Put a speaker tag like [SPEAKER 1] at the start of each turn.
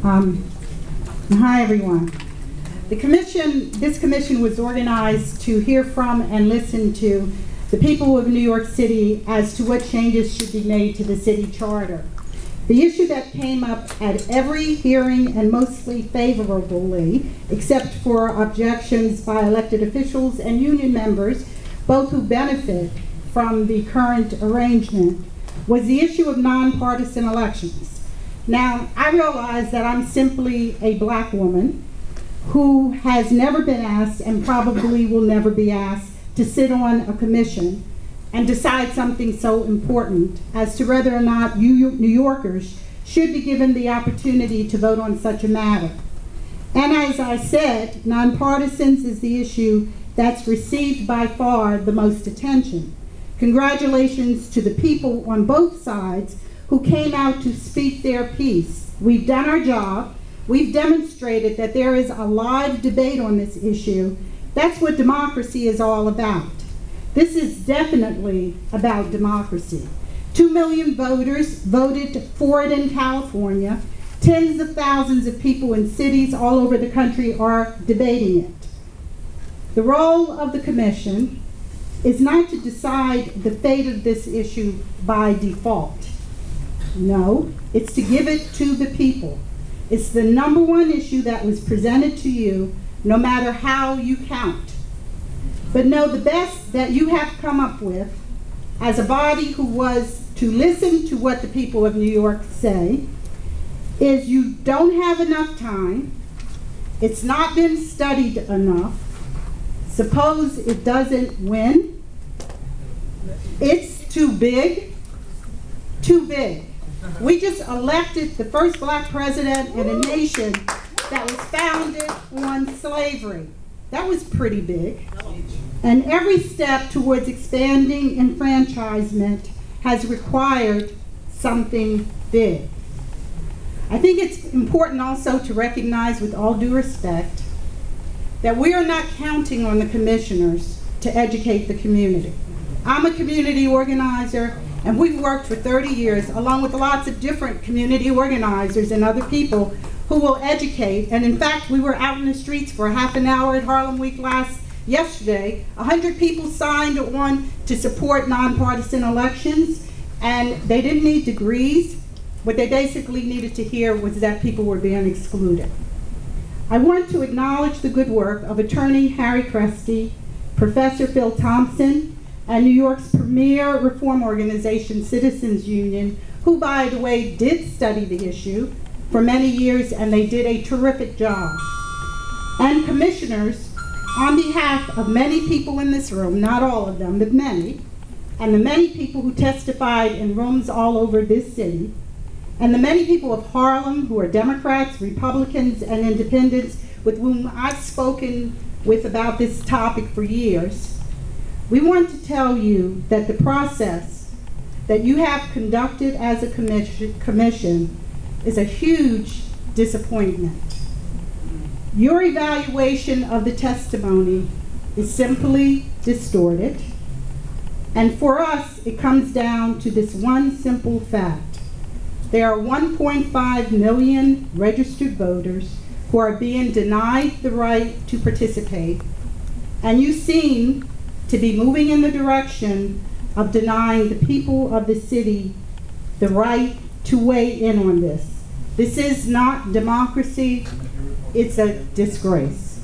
[SPEAKER 1] Hi, everyone. This commission was organized to hear from and listen to the people of New York City as to what changes should be made to the city charter. The issue that came up at every hearing, and mostly favorably, except for objections by elected officials and union members, both who benefit from the current arrangement, was the issue of nonpartisan elections. Now, I realize that I'm simply a black woman who has never been asked and probably will never be asked to sit on a commission and decide something so important as to whether or not New Yorkers should be given the opportunity to vote on such a matter. And as I said, nonpartisans is the issue that's received by far the most attention. Congratulations to the people on both sides who came out to speak their piece. We've done our job. We've demonstrated that there is a live debate on this issue. That's what democracy is all about. This is definitely about democracy. 2 million voters voted for it in California. Tens of thousands of people in cities all over the country are debating it. The role of the commission is not to decide the fate of this issue by default. No, it's to give it to the people. It's the number one issue that was presented to you, no matter how you count. But no, the best that you have come up with as a body who was to listen to what the people of New York say is you don't have enough time, it's not been studied enough, suppose it doesn't win, it's too big, too big. We just elected the first black president in a nation that was founded on slavery. That was pretty big. And every step towards expanding enfranchisement has required something big. I think it's important also to recognize, with all due respect, that we are not counting on the commissioners to educate the community. I'm a community organizer, and we've worked for 30 years along with lots of different community organizers and other people who will educate. And in fact, we were out in the streets for a half an hour at Harlem Week yesterday. 100 people signed on to support nonpartisan elections, and they didn't need degrees. What they basically needed to hear was that people were being excluded. I want to acknowledge the good work of attorney Harry Cresty, Professor Phil Thompson, and New York's premier reform organization, Citizens Union, who, by the way, did study the issue for many years, and they did a terrific job. And commissioners, on behalf of many people in this room, not all of them, but many, and the many people who testified in rooms all over this city, and the many people of Harlem who are Democrats, Republicans, and independents with whom I've spoken with about this topic for years, we want to tell you that the process that you have conducted as a commission is a huge disappointment. Your evaluation of the testimony is simply distorted, and for us, it comes down to this one simple fact. There are 1.5 million registered voters who are being denied the right to participate, and you seem to be moving in the direction of denying the people of the city the right to weigh in on this. This is not democracy, it's a disgrace.